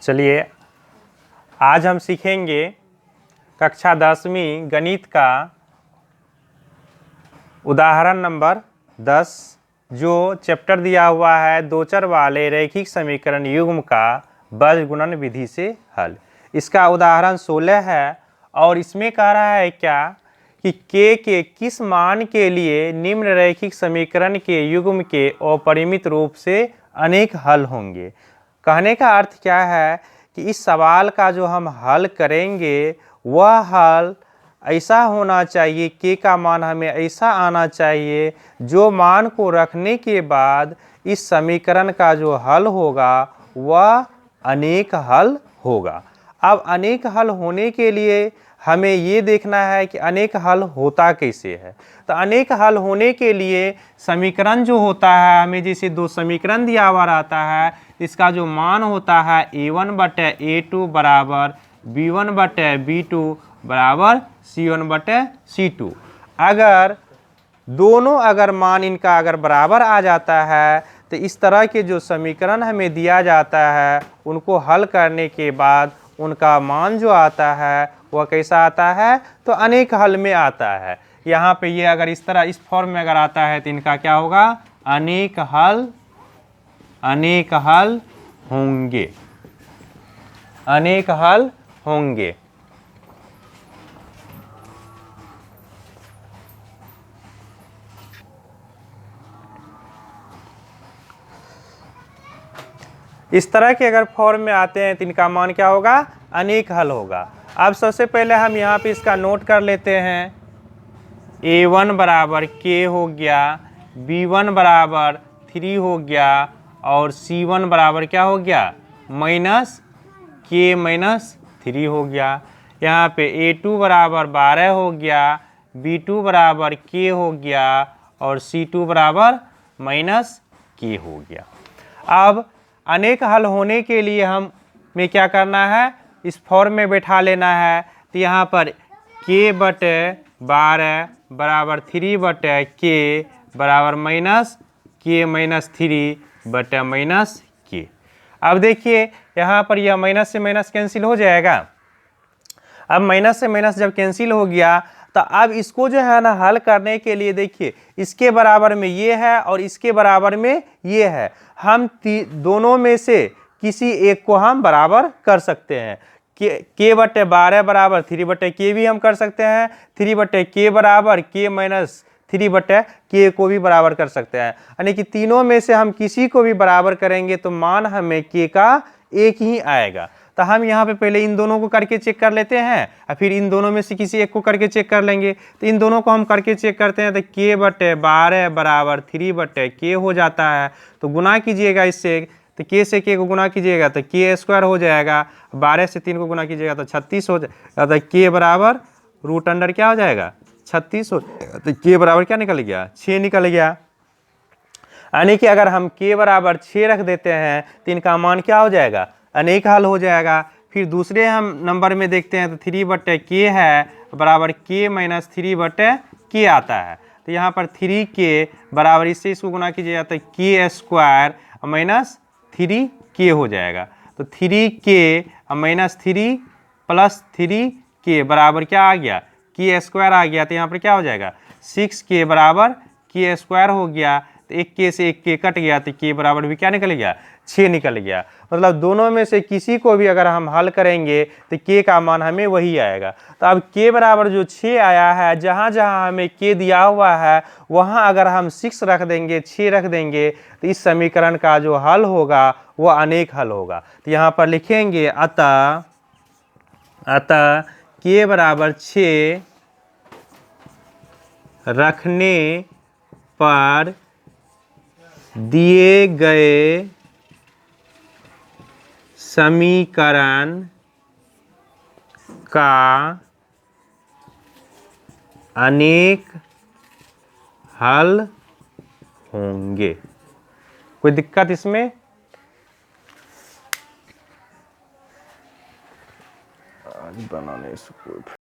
चलिए आज हम सीखेंगे कक्षा 10वीं गणित का उदाहरण नंबर 10 जो चैप्टर दिया हुआ है दो चर वाले रैखिक समीकरण युग्म का बीजगुणन विधि से हल। इसका उदाहरण 16 है और इसमें कह रहा है क्या कि k के किस मान के लिए निम्न रैखिक समीकरण के युग्म के अपरिमित रूप से अनेक हल होंगे। कहने का अर्थ क्या है कि इस सवाल का जो हम हल करेंगे वह हल ऐसा होना चाहिए, k का मान हमें ऐसा आना चाहिए जो मान को रखने के बाद इस समीकरण का जो हल होगा वह अनेक हल होगा। अब अनेक हल होने के लिए हमें ये देखना है कि अनेक हल होता कैसे है। तो अनेक हल होने के लिए समीकरण जो होता है, हमें जैसे दो समीकरण दिया हुआ रहता है, इसका जो मान होता है a1/a2 बराबर b1/b2 बराबर c1/c2। अगर दोनों मान इनका अगर बराबर आ जाता है तो इस तरह के जो समीकरण हमें दिया जाता है उनको हल करने के बाद उनका मान जो आता है वह कैसा आता है, तो अनेक हल में आता है। यहाँ पे ये अगर इस तरह इस फॉर्म में अगर आता है तो इनका क्या होगा, अनेक हल होंगे, अनेक हल होंगे। इस तरह के अगर फॉर्म में आते हैं तो इनका मान क्या होगा, अनेक हल होगा। अब सबसे पहले हम यहाँ पे इसका नोट कर लेते हैं। a1 बराबर k हो गया, b1 बराबर 3 हो गया और c1 बराबर क्या हो गया, -k-3 हो गया। यहाँ पे a2 बराबर 12 हो गया, b2 बराबर k हो गया और c2 बराबर -k हो गया। अब अनेक हल होने के लिए हमें क्या करना है, इस फॉर्म में बैठा लेना है। तो यहाँ पर k/12 बराबर 3/k बराबर -k-3/-k। अब देखिए यहाँ पर यह माइनस से माइनस कैंसिल हो जाएगा। अब माइनस से माइनस जब कैंसिल हो गया तो अब इसको जो है ना हल करने के लिए देखिए इसके बराबर में ये है और इसके बराबर में ये है। हम दोनों में से किसी एक को हम बराबर कर सकते हैं। k/12 बराबर 3/k भी हम कर सकते हैं, 3/k बराबर k-3/k को भी बराबर कर सकते हैं। यानी कि तीनों में से हम किसी को भी बराबर करेंगे तो मान हमें k का एक ही आएगा। तो हम यहाँ पे पहले इन दोनों को करके चेक कर लेते हैं और फिर इन दोनों में से किसी एक को करके चेक कर लेंगे। तो इन दोनों को हम करके चेक करते हैं तो k/12 बराबर 3/k हो जाता है। तो गुना कीजिएगा इससे, तो k से k को गुना कीजिएगा तो k² हो जाएगा, 12 से 3 को गुना कीजिएगा तो 36 हो जाएगा। तो k बराबर रूट अंडर क्या हो जाएगा, 36 हो जाएगा। तो k बराबर क्या निकल गया, 6 निकल गया। यानी कि अगर हम k बराबर 6 रख देते हैं तो इनका मान क्या हो जाएगा, अनेक हल हो जाएगा। फिर दूसरे हम नंबर में देखते हैं तो 3/k है बराबर k-3/k आता है। तो यहाँ पर 3k बराबर इससे इसको गुना कीजिएगा तो k² -3k हो जाएगा। तो 3k -3 + 3k बराबर क्या आ गया, k² आ गया। तो यहाँ पर क्या हो जाएगा, 6k बराबर k² हो गया। तो एक k से एक k कट गया तो k बराबर भी क्या निकल गया, 6 निकल गया। मतलब दोनों में से किसी को भी अगर हम हल करेंगे तो k का मान हमें वही आएगा। तो अब k बराबर जो 6 आया है, जहाँ जहाँ हमें k दिया हुआ है वहाँ अगर हम 6 रख देंगे, 6 रख देंगे तो इस समीकरण का जो हल होगा वह अनेक हल होगा। तो यहाँ पर लिखेंगे अतः k बराबर 6 रखने पर दिए गए समीकरण का अनेक हल होंगे। कोई दिक्कत इसमें? आज बनाने से कोई